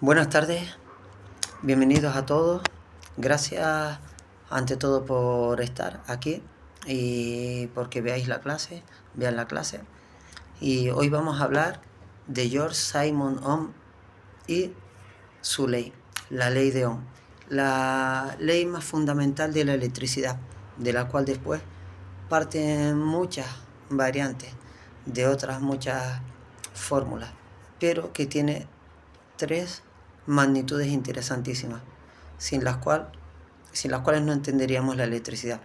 Buenas tardes, bienvenidos a todos. Gracias ante todo por estar aquí y porque vean la clase. Y hoy vamos a hablar de George Simon Ohm y su ley, la ley de Ohm, la ley más fundamental de la electricidad, de la cual después parten muchas variantes de otras muchas fórmulas, pero que tiene tres magnitudes interesantísimas, sin las cuales no entenderíamos la electricidad: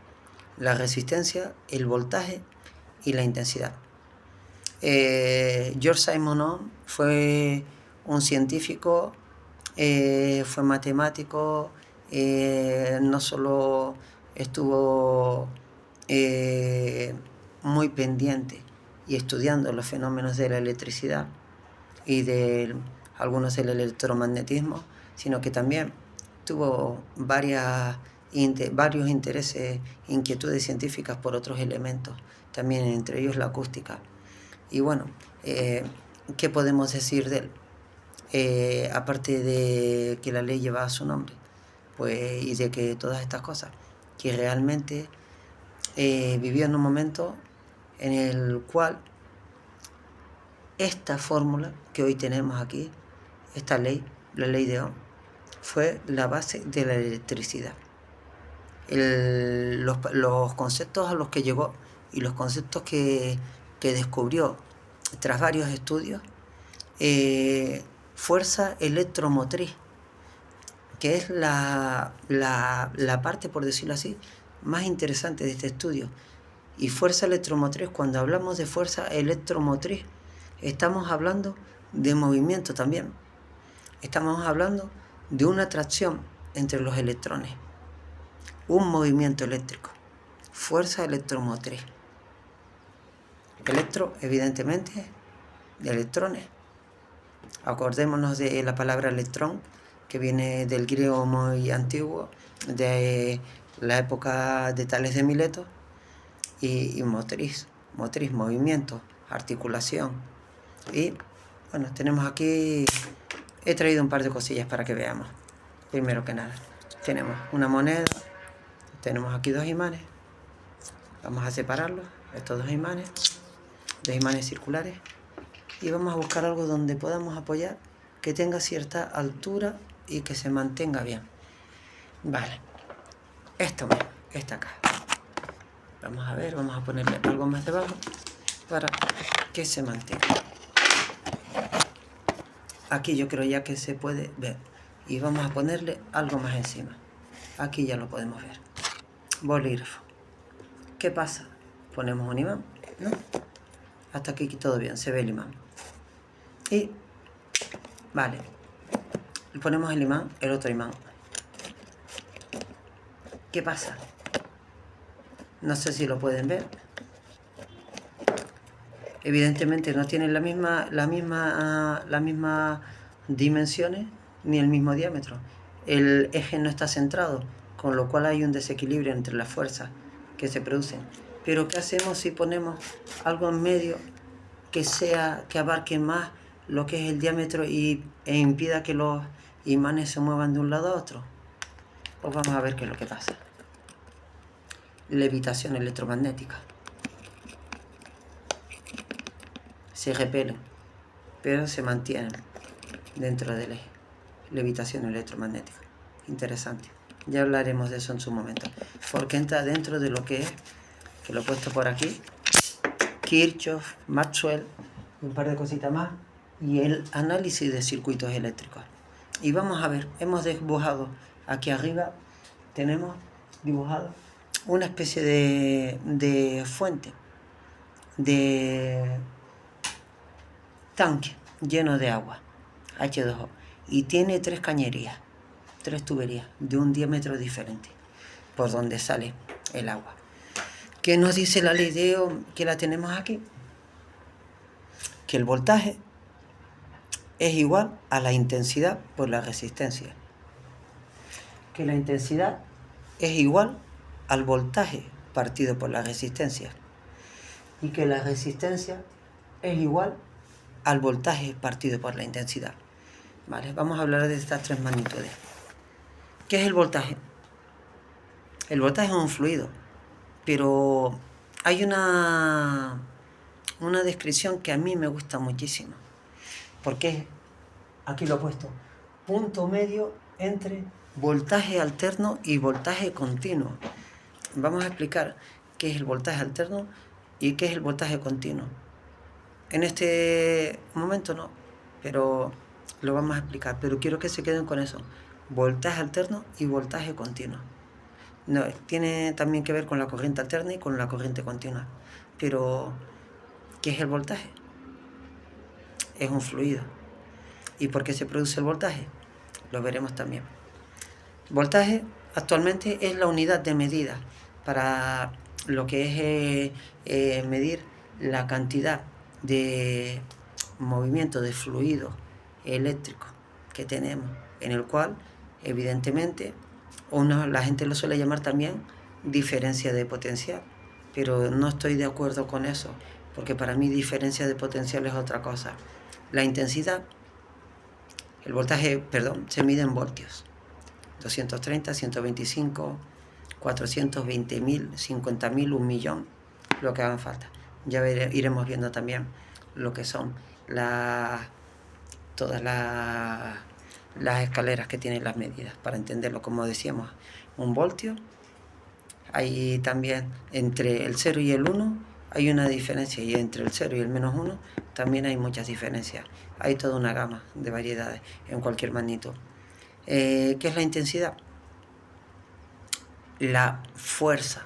la resistencia, el voltaje y la intensidad. George Simon Ohm fue un científico, fue matemático, no solo estuvo muy pendiente y estudiando los fenómenos de la electricidad y de algunos del electromagnetismo, sino que también tuvo varios intereses, inquietudes científicas por otros elementos, también entre ellos la acústica. Y bueno, ¿qué podemos decir de él? Aparte de que la ley llevaba su nombre, pues, y de que todas estas cosas, que realmente vivió en un momento en el cual esta fórmula que hoy tenemos aquí, esta ley, la ley de Ohm, fue la base de la electricidad. Los conceptos a los que llegó y los conceptos que descubrió tras varios estudios, fuerza electromotriz, que es la parte, por decirlo así, más interesante de este estudio. Y fuerza electromotriz, cuando hablamos de fuerza electromotriz, estamos hablando de movimiento también. Estamos hablando de una atracción entre los electrones, un movimiento eléctrico, fuerza electromotriz. Electro, evidentemente, de electrones. Acordémonos de la palabra electrón, que viene del griego muy antiguo, de la época de Tales de Mileto, y motriz, movimiento, articulación. Y bueno, tenemos aquí, he traído un par de cosillas para que veamos. Primero que nada, tenemos una moneda, tenemos aquí dos imanes, vamos a separarlos, estos dos imanes circulares, y vamos a buscar algo donde podamos apoyar, que tenga cierta altura y que se mantenga bien. Vale, esto mismo, esta acá. Vamos a ver, vamos a ponerle algo más debajo para que se mantenga. Aquí yo creo ya que se puede ver. Y vamos a ponerle algo más encima. Aquí ya lo podemos ver. Bolígrafo. ¿Qué pasa? Ponemos un imán, ¿no? Hasta aquí todo bien, se ve el imán. Y, vale, le ponemos el imán, el otro imán. ¿Qué pasa? No sé si lo pueden ver. Evidentemente no tienen las mismas dimensiones ni el mismo diámetro. El eje no está centrado, con lo cual hay un desequilibrio entre las fuerzas que se producen. Pero ¿qué hacemos si ponemos algo en medio que abarque más lo que es el diámetro e impida que los imanes se muevan de un lado a otro? Pues vamos a ver qué es lo que pasa. Levitación electromagnética. Se repelen, pero se mantienen dentro del eje. Levitación electromagnética. Interesante. Ya hablaremos de eso en su momento, porque entra dentro de lo que es, que lo he puesto por aquí, Kirchhoff, Maxwell, un par de cositas más, y el análisis de circuitos eléctricos. Y vamos a ver, hemos dibujado aquí arriba, tenemos dibujado una especie de fuente, de tanque lleno de agua, H2O, y tiene tres cañerías, tres tuberías de un diámetro diferente por donde sale el agua. ¿Qué nos dice la ley de Ohm, que la tenemos aquí? Que el voltaje es igual a la intensidad por la resistencia. Que la intensidad es igual al voltaje partido por la resistencia. Y que la resistencia es igual al voltaje partido por la intensidad. Vale, vamos a hablar de estas tres magnitudes. ¿Qué es el voltaje? El voltaje es un fluido, pero hay una descripción que a mí me gusta muchísimo, porque aquí lo he puesto, punto medio entre voltaje alterno y voltaje continuo. Vamos a explicar qué es el voltaje alterno y qué es el voltaje continuo. En este momento no, pero lo vamos a explicar, pero quiero que se queden con eso, voltaje alterno y voltaje continuo. No, tiene también que ver con la corriente alterna y con la corriente continua, pero ¿qué es el voltaje? Es un fluido. ¿Y por qué se produce el voltaje? Lo veremos también. Voltaje actualmente es la unidad de medida para lo que es medir la cantidad de movimiento de fluido eléctrico que tenemos, en el cual evidentemente la gente lo suele llamar también diferencia de potencial, pero no estoy de acuerdo con eso, porque para mí diferencia de potencial es otra cosa. La intensidad, el voltaje, perdón, se mide en voltios. 230, 125, 420.000, 50.000, 1.000.000, lo que hagan falta. Ya iremos viendo también lo que son todas las escaleras que tienen las medidas, para entenderlo. Como decíamos, un voltio, hay también entre el 0 y el 1 hay una diferencia, y entre el 0 y el -1 también hay muchas diferencias. Hay toda una gama de variedades en cualquier magnitud. ¿Qué es la intensidad? La fuerza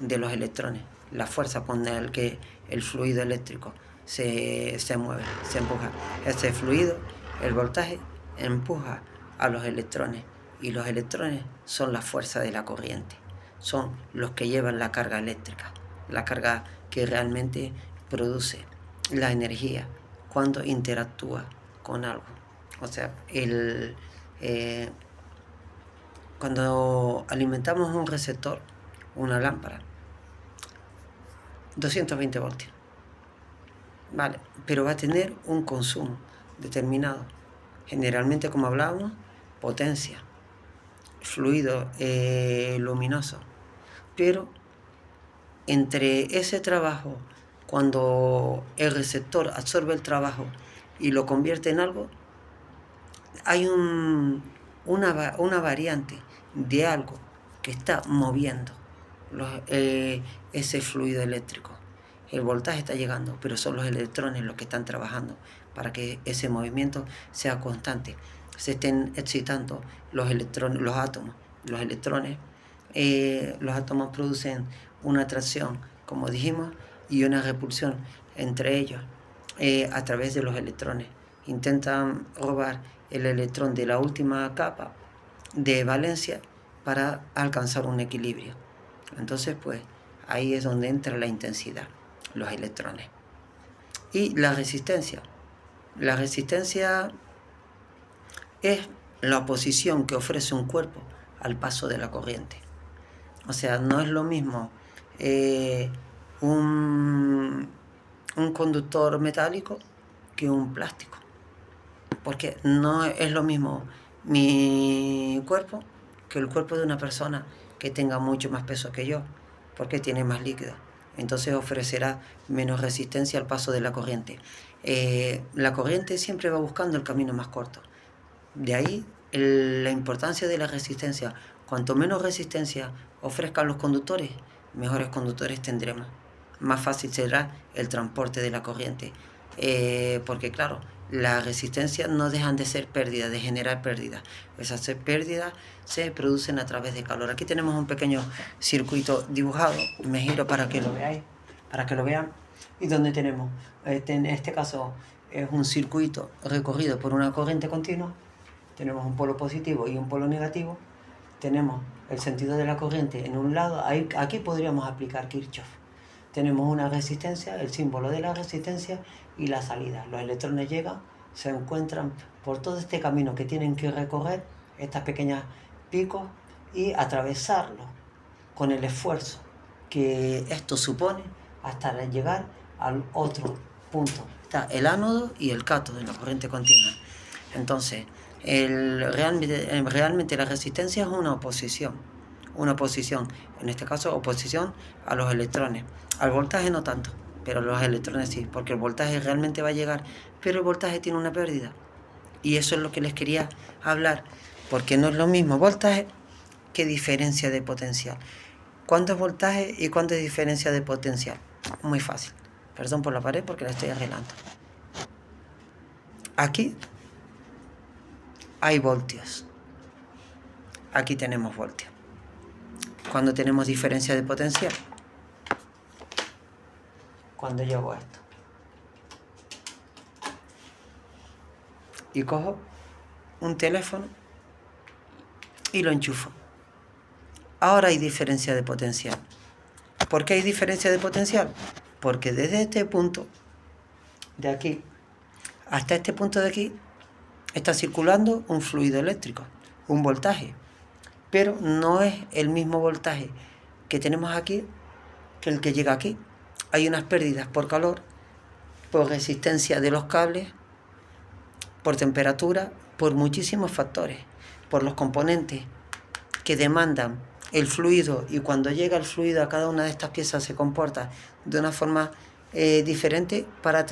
de los electrones, la fuerza con la que el fluido eléctrico se mueve, se empuja. Ese fluido, el voltaje, empuja a los electrones, y los electrones son la fuerza de la corriente, son los que llevan la carga eléctrica, la carga que realmente produce la energía cuando interactúa con algo. O sea, cuando alimentamos un receptor, una lámpara, 220 voltios, vale, pero va a tener un consumo determinado, generalmente, como hablábamos, potencia, fluido luminoso, pero entre ese trabajo, cuando el receptor absorbe el trabajo y lo convierte en algo, hay una variante de algo que está moviendo ese fluido eléctrico. El voltaje está llegando, pero son los electrones los que están trabajando para que ese movimiento sea constante. Se estén excitando los electrones, los átomos. Los electrones, los átomos producen una atracción, como dijimos, y una repulsión entre ellos a través de los electrones. Intentan robar el electrón de la última capa de valencia para alcanzar un equilibrio. Entonces, pues, ahí es donde entra la intensidad, los electrones. Y la resistencia. La resistencia es la oposición que ofrece un cuerpo al paso de la corriente. O sea, no es lo mismo un conductor metálico que un plástico, porque no es lo mismo mi cuerpo que el cuerpo de una persona que tenga mucho más peso que yo, porque tiene más líquido, entonces ofrecerá menos resistencia al paso de la corriente. La corriente siempre va buscando el camino más corto, de ahí la importancia de la resistencia. Cuanto menos resistencia ofrezcan los conductores, mejores conductores tendremos, más fácil será el transporte de la corriente, porque claro, las resistencias no dejan de ser pérdidas, de generar pérdidas. Esas pérdidas se producen a través de calor. Aquí tenemos un pequeño circuito dibujado, me giro para que lo veáis, para que lo vean, y donde tenemos, en este caso es un circuito recorrido por una corriente continua. Tenemos un polo positivo y un polo negativo. Tenemos el sentido de la corriente en un lado, aquí podríamos aplicar Kirchhoff. Tenemos una resistencia, el símbolo de la resistencia y la salida. Los electrones llegan, se encuentran por todo este camino que tienen que recorrer, estas pequeñas picos, y atravesarlo con el esfuerzo que esto supone hasta llegar al otro punto. Está el ánodo y el cátodo en la corriente continua. Entonces, realmente la resistencia es una oposición, en este caso oposición a los electrones. Al voltaje no tanto, pero los electrones sí, porque el voltaje realmente va a llegar, pero el voltaje tiene una pérdida. Y eso es lo que les quería hablar, porque no es lo mismo voltaje que diferencia de potencial. ¿Cuánto es voltaje y cuánto es diferencia de potencial? Muy fácil. Perdón por la pared porque la estoy arreglando. Aquí hay voltios. Aquí tenemos voltios. Cuando tenemos diferencia de potencial. Cuando yo hago esto. Y cojo un teléfono y lo enchufo. Ahora hay diferencia de potencial. ¿Por qué hay diferencia de potencial? Porque desde este punto de aquí hasta este punto de aquí está circulando un fluido eléctrico, un voltaje, pero no es el mismo voltaje que tenemos aquí que el que llega aquí. Hay unas pérdidas por calor, por resistencia de los cables, por temperatura, por muchísimos factores, por los componentes que demandan el fluido, y cuando llega el fluido a cada una de estas piezas se comporta de una forma diferente para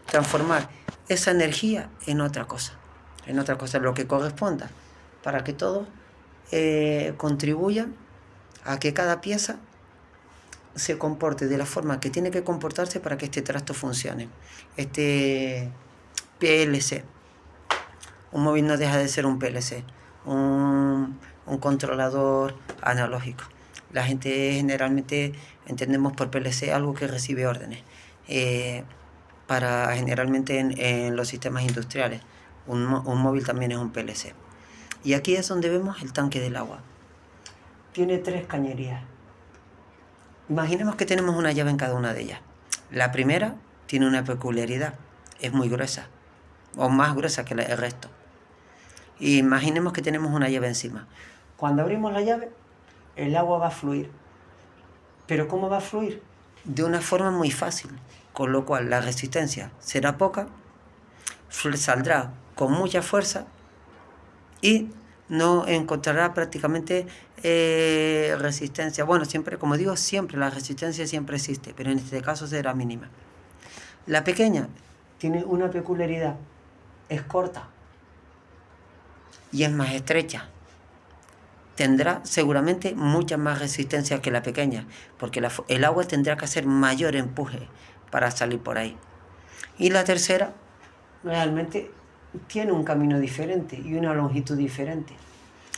transformar esa energía en otra cosa, lo que corresponda, para que todos contribuyan a que cada pieza se comporte de la forma que tiene que comportarse para que este trasto funcione. Este PLC, un móvil no deja de ser un PLC, un controlador analógico. La gente generalmente entendemos por PLC algo que recibe órdenes. Para generalmente en los sistemas industriales, un móvil también es un PLC. Y aquí es donde vemos el tanque del agua. Tiene 3 cañerías. Imaginemos que tenemos una llave en cada una de ellas. La primera tiene una peculiaridad, es muy gruesa, o más gruesa que el resto. Y imaginemos que tenemos una llave encima. Cuando abrimos la llave, el agua va a fluir. ¿Pero cómo va a fluir? De una forma muy fácil, con lo cual la resistencia será poca, saldrá con mucha fuerza y no encontrará prácticamente resistencia. Bueno, siempre, como digo, siempre la resistencia siempre existe, pero en este caso será mínima. La pequeña tiene una peculiaridad, es corta y es más estrecha. Tendrá seguramente mucha más resistencia que la pequeña, porque el agua tendrá que hacer mayor empuje para salir por ahí. Y la tercera realmente tiene un camino diferente y una longitud diferente.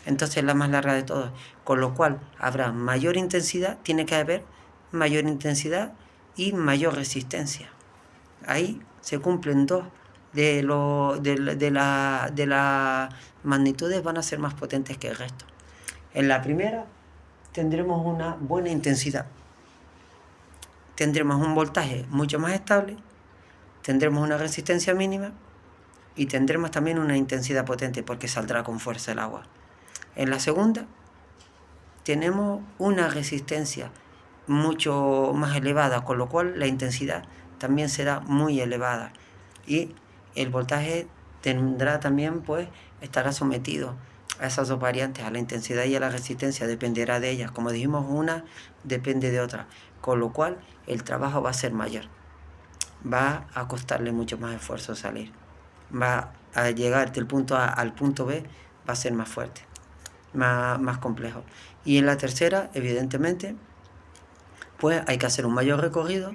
Entonces es la más larga de todas, con lo cual habrá mayor intensidad, tiene que haber mayor intensidad y mayor resistencia. Ahí se cumplen dos de las magnitudes, van a ser más potentes que el resto. En la primera tendremos una buena intensidad, tendremos un voltaje mucho más estable, tendremos una resistencia mínima y tendremos también una intensidad potente porque saldrá con fuerza el agua. En la segunda tenemos una resistencia mucho más elevada, con lo cual la intensidad también será muy elevada y el voltaje tendrá también, pues, estará sometido a esas dos variantes, a la intensidad y a la resistencia, dependerá de ellas. Como dijimos, una depende de otra, con lo cual el trabajo va a ser mayor, va a costarle mucho más esfuerzo salir, va a llegar del punto A al punto B, va a ser más fuerte, más complejo. Y en la tercera, evidentemente, pues hay que hacer un mayor recorrido,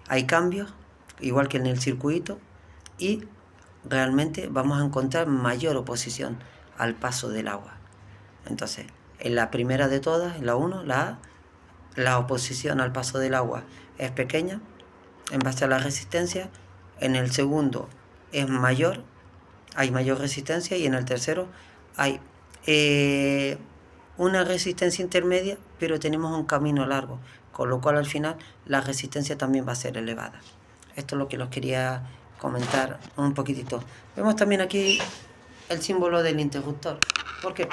hay cambios, igual que en el circuito, y realmente vamos a encontrar mayor oposición al paso del agua. Entonces, en la primera de todas, en la 1, la A, la oposición al paso del agua es pequeña en base a la resistencia. En el segundo es mayor, hay mayor resistencia, y en el tercero hay una resistencia intermedia, pero tenemos un camino largo, con lo cual al final la resistencia también va a ser elevada. Esto es lo que los quería comentar un poquitito. Vemos también aquí el símbolo del interruptor, porque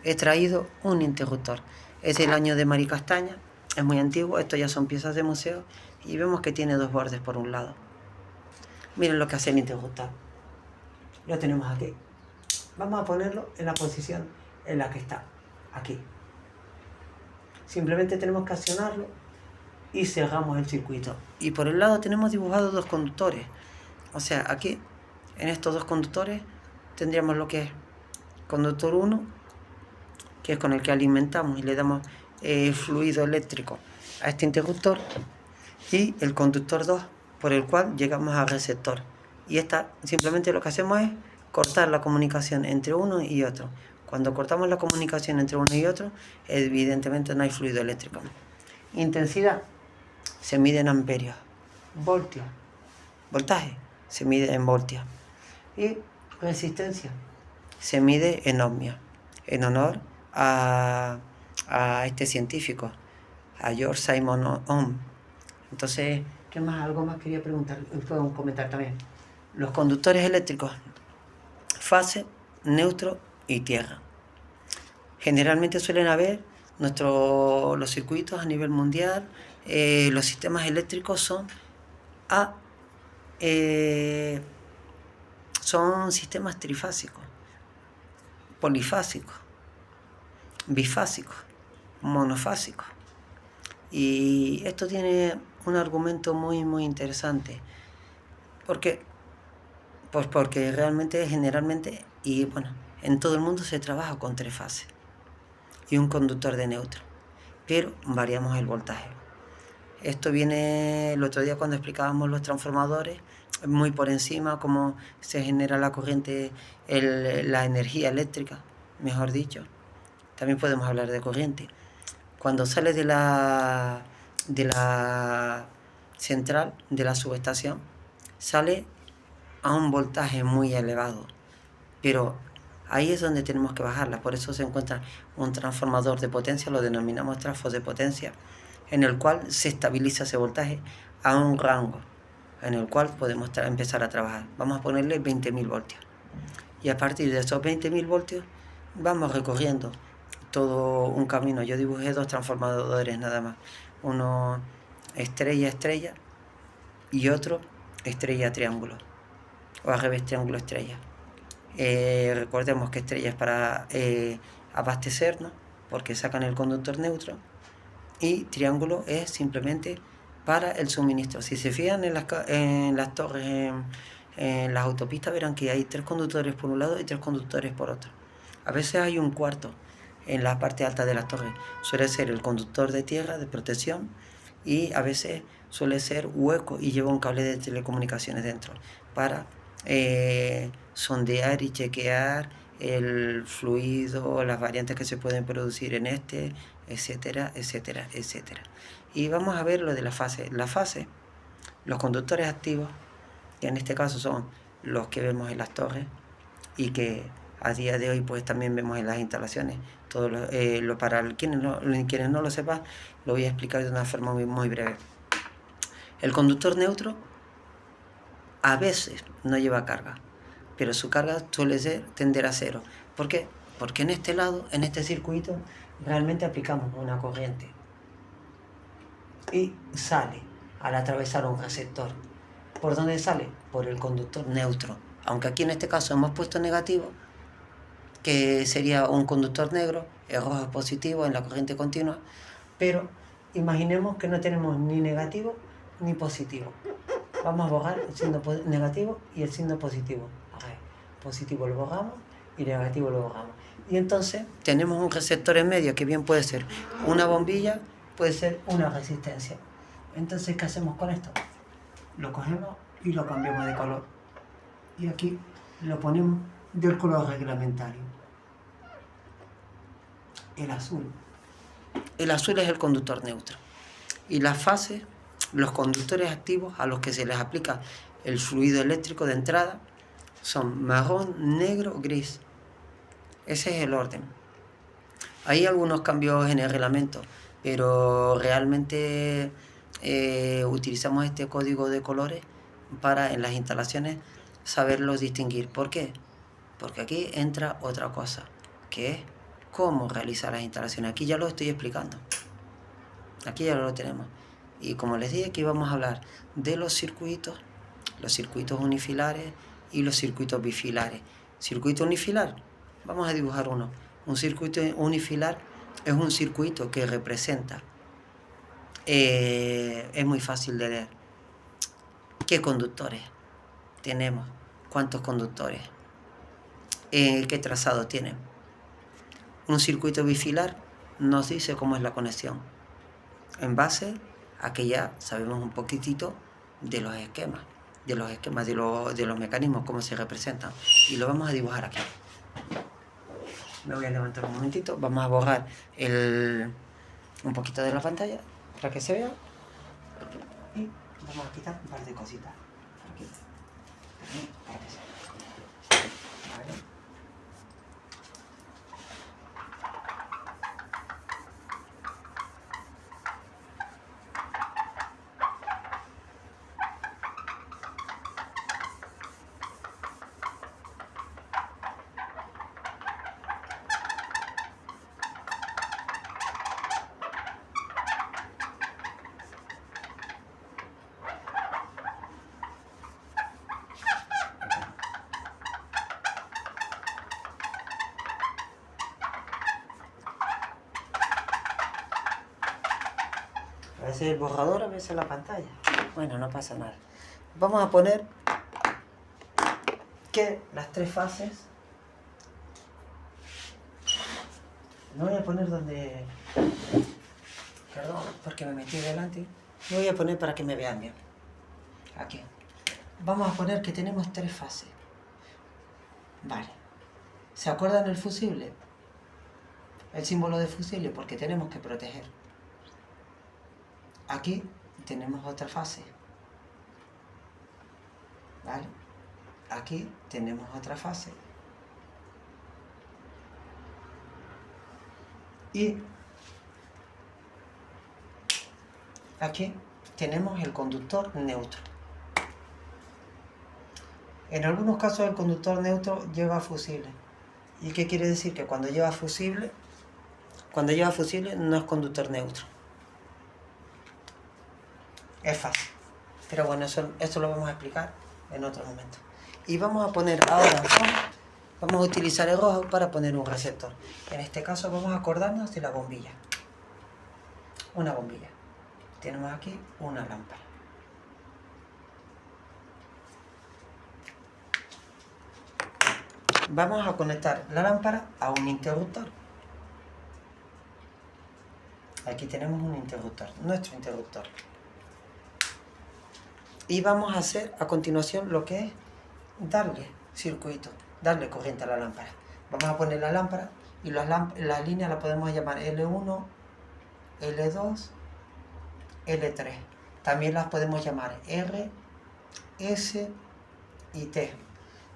he traído un interruptor. Es del año de Mari Castaña, es muy antiguo, esto ya son piezas de museo, y vemos que tiene 2 bordes por un lado. Miren lo que hace el interruptor. Lo tenemos aquí. Vamos a ponerlo en la posición en la que está, aquí. Simplemente tenemos que accionarlo y cerramos el circuito. Y por el lado tenemos dibujados dos conductores. O sea, aquí, en estos dos conductores, tendríamos lo que es conductor 1, que es con el que alimentamos y le damos fluido eléctrico a este interruptor, y el conductor 2, por el cual llegamos al receptor. Y esta, simplemente lo que hacemos es cortar la comunicación entre uno y otro. Cuando cortamos la comunicación entre uno y otro, evidentemente no hay fluido eléctrico. Intensidad se mide en amperios. Voltios, voltaje, se mide en voltios. Y resistencia se mide en ohmios, en honor a este científico, a George Simon Ohm. Entonces, ¿qué más? Algo más quería preguntar, puedo comentar también. Los conductores eléctricos, fase, neutro y tierra. Generalmente suelen haber los circuitos a nivel mundial, los sistemas eléctricos son sistemas trifásicos, polifásicos, bifásicos, monofásicos. Y esto tiene un argumento muy interesante. ¿Por qué? Pues porque realmente, generalmente, y bueno, en todo el mundo se trabaja con 3 fases y un conductor de neutro, pero variamos el voltaje. Esto viene el otro día cuando explicábamos los transformadores, muy por encima, cómo se genera la corriente, la energía eléctrica, mejor dicho. También podemos hablar de corriente. Cuando sale de la central, de la subestación, sale a un voltaje muy elevado, pero ahí es donde tenemos que bajarla. Por eso se encuentra un transformador de potencia, lo denominamos trasfos de potencia, en el cual se estabiliza ese voltaje a un rango en el cual podemos empezar a trabajar. Vamos a ponerle 20.000 voltios. Y a partir de esos 20.000 voltios vamos recorriendo todo un camino. Yo dibujé 2 transformadores nada más. Uno estrella y otro estrella-triángulo. O al revés, triángulo-estrella. Recordemos que estrella es para abastecernos, porque sacan el conductor neutro, y triángulo es simplemente para el suministro. Si se fijan en las torres, en las autopistas, verán que hay 3 conductores por un lado y 3 conductores por otro. A veces hay un cuarto en la parte alta de las torres. Suele ser el conductor de tierra, de protección, y a veces suele ser hueco y lleva un cable de telecomunicaciones dentro para sondear y chequear el fluido, las variantes que se pueden producir en este, etcétera. Y vamos a ver lo de la fase. La fase, los conductores activos, que en este caso son los que vemos en las torres y que a día de hoy pues también vemos en las instalaciones. Para quienes no lo sepan, lo voy a explicar de una forma muy breve. El conductor neutro a veces no lleva carga, pero su carga suele tender a cero. ¿Por qué? Porque en este lado, en este circuito, realmente aplicamos una corriente y sale al atravesar un receptor. ¿Por dónde sale? Por el conductor neutro. Aunque aquí en este caso hemos puesto negativo, que sería un conductor negro, el rojo es positivo en la corriente continua, pero imaginemos que no tenemos ni negativo ni positivo. Vamos a borrar el signo negativo y el signo positivo. Positivo lo borramos y negativo lo borramos. Y entonces tenemos un receptor en medio que bien puede ser una bombilla, puede ser una resistencia. Entonces, ¿qué hacemos con esto? Lo cogemos y lo cambiamos de color. Y aquí lo ponemos del color reglamentario. El azul. El azul es el conductor neutro. Y las fases, los conductores activos a los que se les aplica el fluido eléctrico de entrada, son marrón, negro, gris. Ese es el orden. Hay algunos cambios en el reglamento, pero realmente utilizamos este código de colores para en las instalaciones saberlos distinguir. ¿Por qué? Porque aquí entra otra cosa, que es cómo realizar las instalaciones. Aquí ya lo estoy explicando. Aquí ya lo tenemos. Y como les dije, aquí vamos a hablar de los circuitos unifilares y los circuitos bifilares. Circuito unifilar, vamos a dibujar uno. Un circuito unifilar es un circuito que representa, es muy fácil de leer. ¿Qué conductores tenemos? ¿Cuántos conductores? ¿Qué trazado tienen? Un circuito bifilar nos dice cómo es la conexión, en base a que ya sabemos un poquitito de los esquemas, de los mecanismos, cómo se representan. Y lo vamos a dibujar aquí. Me voy a levantar un momentito, vamos a borrar un poquito de la pantalla para que se vea. Y vamos a quitar un par de cositas. Para que se vea. Vale. A veces el borrador, a veces la pantalla. Bueno, no pasa nada. Vamos a poner que las tres fases... No voy a poner donde... Perdón, porque me metí delante. Lo voy a poner para que me vean bien. Aquí. Vamos a poner que tenemos tres fases. Vale. ¿Se acuerdan el fusible? El símbolo de fusible, porque tenemos que proteger. Aquí tenemos otra fase. ¿Vale? Aquí tenemos otra fase. Y aquí tenemos el conductor neutro. En algunos casos el conductor neutro lleva fusible. ¿Y qué quiere decir? Que cuando lleva fusible no es conductor neutro. Es fácil. Pero bueno, eso lo vamos a explicar en otro momento. Y vamos a poner ahora, vamos a utilizar el rojo para poner un receptor. En este caso vamos a acordarnos de la bombilla. Una bombilla. Tenemos aquí una lámpara. Vamos a conectar la lámpara a un interruptor. Aquí tenemos un interruptor, nuestro interruptor. Y vamos a hacer a continuación lo que es darle circuito, darle corriente a la lámpara. Vamos a poner la lámpara y las líneas las podemos llamar L1, L2, L3. También las podemos llamar R, S y T.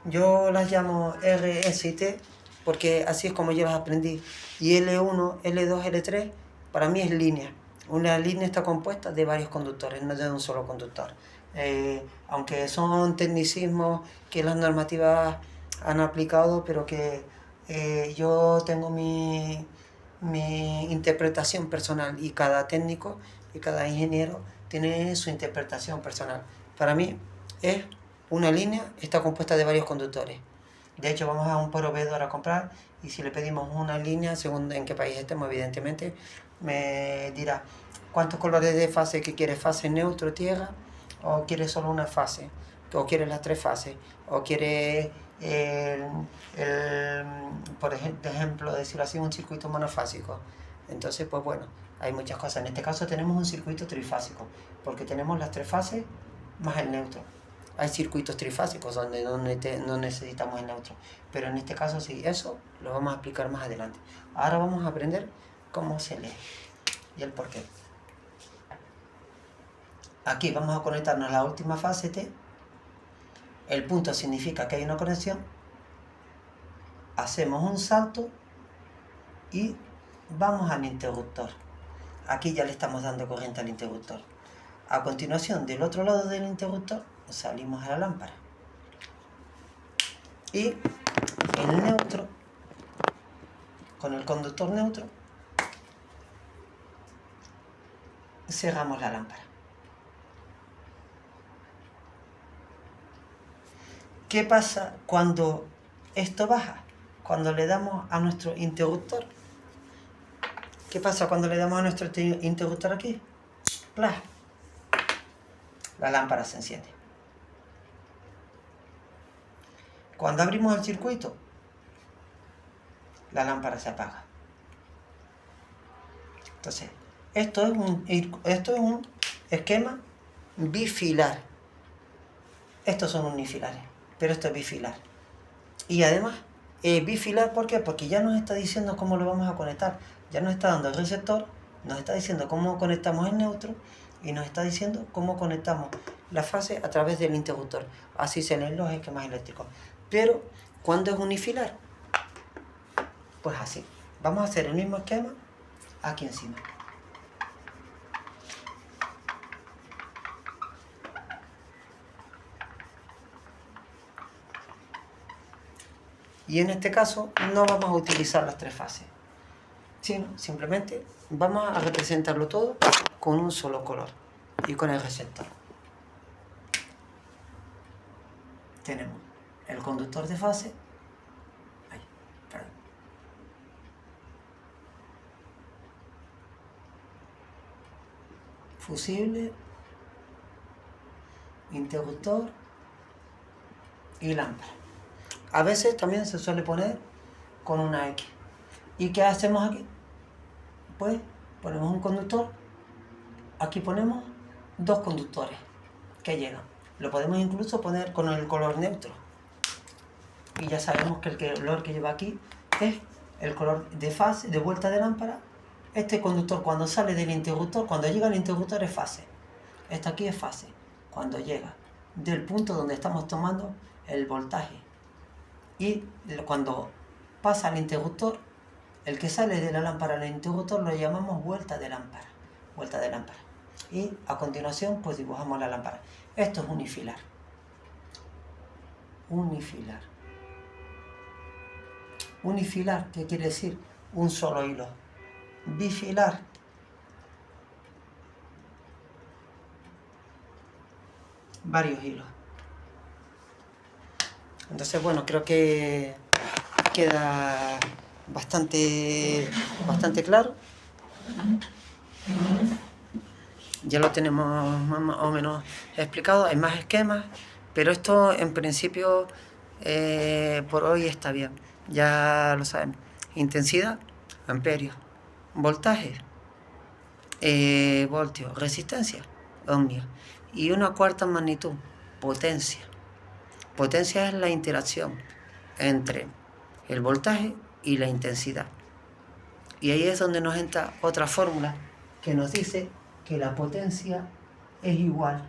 Yo las llamo R, S y T porque así es como yo las aprendí. Y L1, L2, L3 para mí es línea. Una línea está compuesta de varios conductores, no de un solo conductor. Aunque son tecnicismos que las normativas han aplicado, pero que yo tengo mi interpretación personal y cada técnico y cada ingeniero tiene su interpretación personal. Para mí es una línea, está compuesta de varios conductores. De hecho, vamos a un proveedor a comprar y si le pedimos una línea, según en qué país estemos, evidentemente, me dirá cuántos colores de fase que quiere, fase neutro, tierra, o quiere solo una fase, o quiere las tres fases, o quiere, por ejemplo, decirlo así, un circuito monofásico. Entonces, pues bueno, hay muchas cosas. En este caso tenemos un circuito trifásico, porque tenemos las tres fases más el neutro. Hay circuitos trifásicos donde no necesitamos el neutro, pero en este caso sí, eso lo vamos a explicar más adelante. Ahora vamos a aprender cómo se lee y el porqué. Aquí vamos a conectarnos a la última fase T. El punto significa que hay una conexión. Hacemos un salto y vamos al interruptor. Aquí ya le estamos dando corriente al interruptor. A continuación, del otro lado del interruptor, salimos a la lámpara. Y el neutro, con el conductor neutro, cerramos la lámpara. ¿Qué pasa cuando esto baja? Cuando le damos a nuestro interruptor. ¿Qué pasa cuando le damos a nuestro interruptor aquí? ¡Plah! La lámpara se enciende. Cuando abrimos el circuito, la lámpara se apaga. Entonces, esto es un esquema bifilar. Estos son unifilares, pero esto es bifilar. Y además, bifilar, ¿por qué? Porque ya nos está diciendo cómo lo vamos a conectar. Ya nos está dando el receptor, nos está diciendo cómo conectamos el neutro y nos está diciendo cómo conectamos la fase a través del interruptor. Así se leen los esquemas eléctricos. Pero, ¿cuándo es unifilar? Pues así. Vamos a hacer el mismo esquema aquí encima. Y en este caso no vamos a utilizar las tres fases, sino simplemente vamos a representarlo todo con un solo color y con el receptor. Tenemos el conductor de fase, ahí, perdón. Fusible, interruptor y lámpara. A veces también se suele poner con una X. ¿Y qué hacemos aquí? Pues ponemos un conductor, aquí ponemos dos conductores que llegan. Lo podemos incluso poner con el color neutro. Y ya sabemos que el color que lleva aquí es el color de fase, de vuelta de lámpara. Este conductor cuando sale del interruptor, cuando llega al interruptor es fase. Esto aquí es fase. Cuando llega del punto donde estamos tomando el voltaje. Y cuando pasa al interruptor, el que sale de la lámpara al interruptor lo llamamos vuelta de lámpara. Vuelta de lámpara. Y a continuación pues dibujamos la lámpara. Esto es unifilar. Unifilar. Unifilar, ¿qué quiere decir? Un solo hilo. Bifilar. Varios hilos. Entonces, bueno, creo que queda bastante claro. Ya lo tenemos más o menos explicado, hay más esquemas, pero esto en principio por hoy está bien, ya lo saben. Intensidad, amperios, voltaje, voltios, resistencia, ohmios, y una cuarta magnitud, potencia. Potencia es la interacción entre el voltaje y la intensidad. Y ahí es donde nos entra otra fórmula que nos dice que la potencia es igual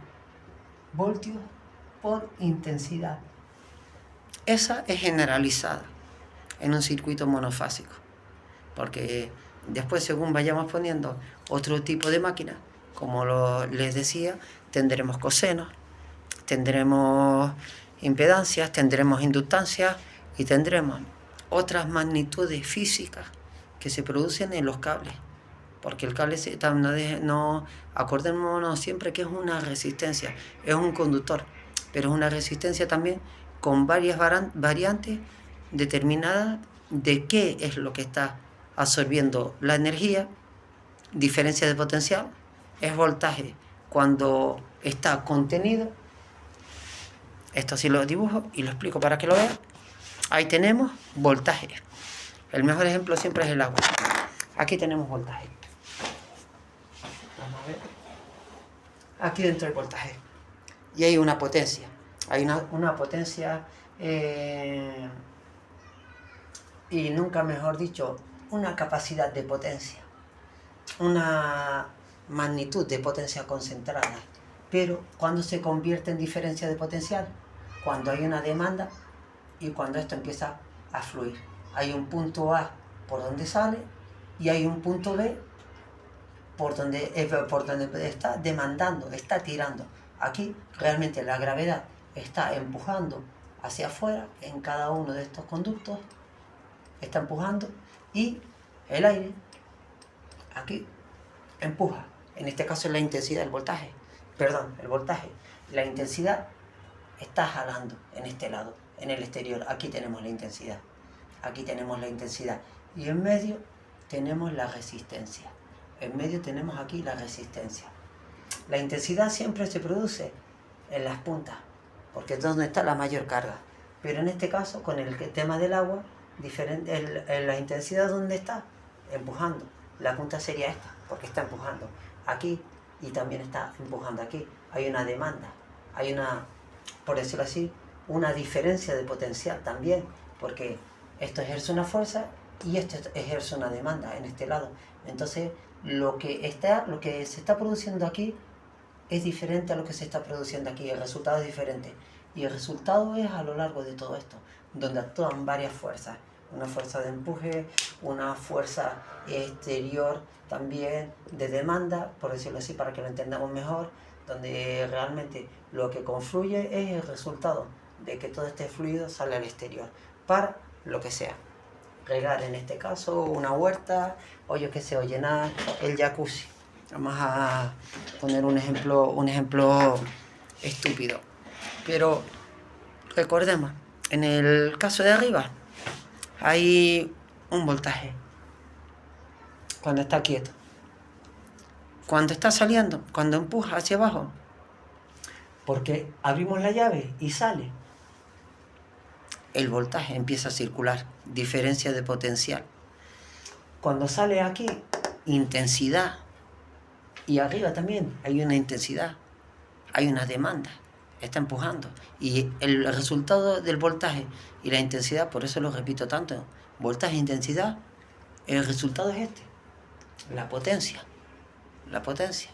voltios por intensidad. Esa es generalizada en un circuito monofásico, porque después, según vayamos poniendo otro tipo de máquina, como les decía, tendremos cosenos, tendremos impedancias, tendremos inductancias y tendremos otras magnitudes físicas que se producen en los cables, porque el cable acordémonos siempre que es una resistencia, es un conductor, pero es una resistencia también con varias variantes determinadas de qué es lo que está absorbiendo la energía. Diferencia de potencial es voltaje cuando está contenido. Esto sí lo dibujo y lo explico para que lo vean. Ahí tenemos voltaje. El mejor ejemplo siempre es el agua. Aquí tenemos voltaje. Vamos a ver. Aquí dentro hay voltaje. Y hay una potencia. Hay una potencia, y nunca mejor dicho, una capacidad de potencia. Una magnitud de potencia concentrada. Pero ¿cuándo se convierte en diferencia de potencial? Cuando hay una demanda y cuando esto empieza a fluir. Hay un punto A por donde sale y hay un punto B por donde está demandando, está tirando. Aquí realmente la gravedad está empujando hacia afuera en cada uno de estos conductos, está empujando, y el aire aquí empuja. En este caso es la intensidad del voltaje. Perdón, el voltaje. La intensidad está jalando en este lado, en el exterior. Aquí tenemos la intensidad. Aquí tenemos la intensidad. Y en medio tenemos la resistencia. En medio tenemos aquí la resistencia. La intensidad siempre se produce en las puntas, porque es donde está la mayor carga. Pero en este caso, con el tema del agua, la intensidad donde está, empujando. La punta sería esta, porque está empujando aquí y también está empujando aquí. Hay una demanda, hay una, por decirlo así, una diferencia de potencial también, porque esto ejerce una fuerza y esto ejerce una demanda en este lado. Entonces, lo que se está produciendo aquí es diferente a lo que se está produciendo aquí. El resultado es diferente. Y el resultado es a lo largo de todo esto, donde actúan varias fuerzas. Una fuerza de empuje, una fuerza exterior también de demanda, por decirlo así, para que lo entendamos mejor, donde realmente lo que confluye es el resultado de que todo este fluido sale al exterior, para lo que sea. Regar en este caso una huerta, o yo qué sé, o llenar el jacuzzi. Vamos a poner un ejemplo estúpido. Pero recordemos, en el caso de arriba hay un voltaje cuando está quieto. Cuando está saliendo, cuando empuja hacia abajo, porque abrimos la llave y sale, el voltaje empieza a circular, diferencia de potencial. Cuando sale aquí, intensidad. Y arriba también hay una intensidad, hay una demanda, está empujando. Y el resultado del voltaje y la intensidad, por eso lo repito tanto, voltaje e intensidad, el resultado es este, la potencia. La potencia.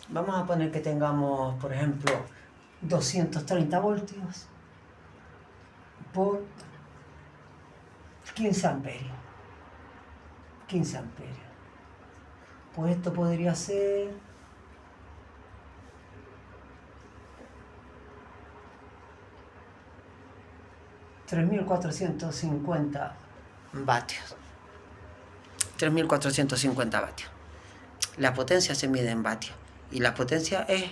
Vamos a poner que tengamos, por ejemplo, 230 voltios por 15 amperios. 15 amperios. Pues esto podría ser 3.450 vatios. 3.450 vatios. La potencia se mide en vatios. Y la potencia es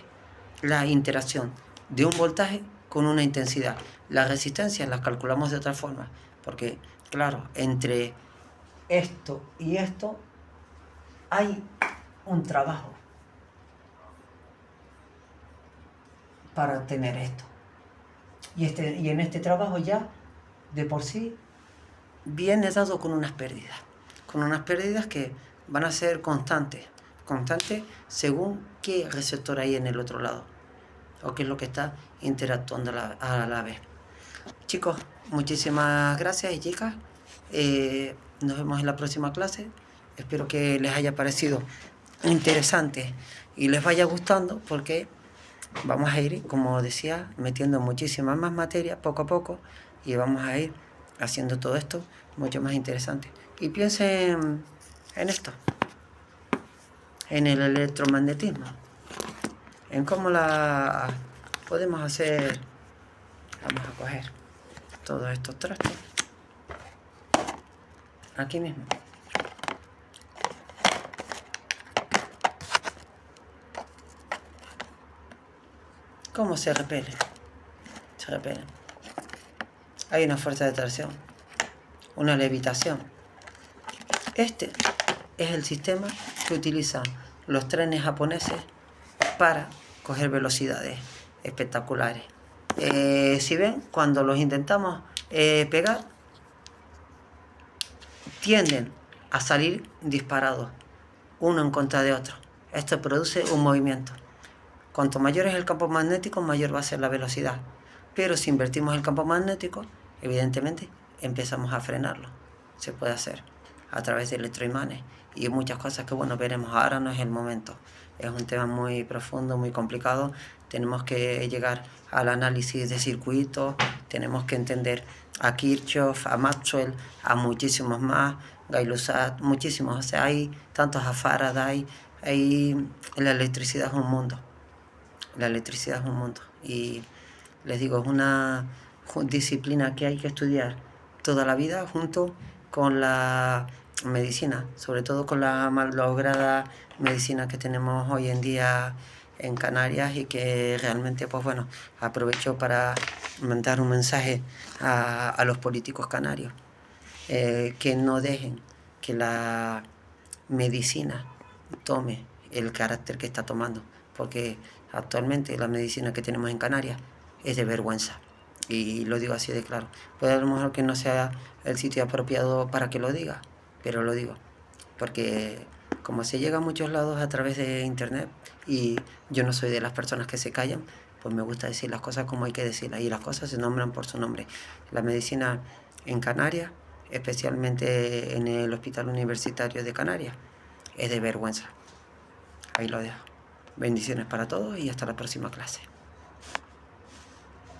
la interacción de un voltaje con una intensidad. La resistencia la calculamos de otra forma. Porque, claro, entre esto y esto hay un trabajo para obtener esto. Y en este trabajo ya, de por sí, viene dado con unas pérdidas. Con unas pérdidas que van a ser constantes según qué receptor hay en el otro lado, o qué es lo que está interactuando a la vez. Chicos, muchísimas gracias y chicas. Nos vemos en la próxima clase. Espero que les haya parecido interesante y les vaya gustando, porque vamos a ir, como decía, metiendo muchísimas más materias poco a poco, y vamos a ir haciendo todo esto mucho más interesante. Y piensen en esto, en el electromagnetismo, en cómo la podemos hacer. Vamos a coger todos estos trastos aquí mismo. ¿Cómo se repele? Se repelen. Hay una fuerza de tracción, una levitación. Este es el sistema que utilizan los trenes japoneses para coger velocidades espectaculares. Si ven, cuando los intentamos pegar, tienden a salir disparados, uno en contra de otro. Esto produce un movimiento. Cuanto mayor es el campo magnético, mayor va a ser la velocidad. Pero si invertimos el campo magnético, evidentemente empezamos a frenarlo. Se puede hacer a través de electroimanes y muchas cosas que, bueno, veremos. Ahora no es el momento. Es un tema muy profundo, muy complicado. Tenemos que llegar al análisis de circuitos, tenemos que entender a Kirchhoff, a Maxwell, a muchísimos más, Gay-Lussac, muchísimos. O sea, hay tantos, a Faraday. La electricidad es un mundo. La electricidad es un mundo. Y les digo, es una disciplina que hay que estudiar toda la vida junto con la medicina, sobre todo con la malograda medicina que tenemos hoy en día en Canarias y que realmente, pues bueno, aprovecho para mandar un mensaje a los políticos canarios, que no dejen que la medicina tome el carácter que está tomando, porque actualmente la medicina que tenemos en Canarias es de vergüenza. Y lo digo así de claro. Puede a lo mejor que no sea el sitio apropiado para que lo diga, pero lo digo. Porque como se llega a muchos lados a través de internet y yo no soy de las personas que se callan, pues me gusta decir las cosas como hay que decirlas y las cosas se nombran por su nombre. La medicina en Canarias, especialmente en el Hospital Universitario de Canarias, es de vergüenza. Ahí lo dejo. Bendiciones para todos y hasta la próxima clase.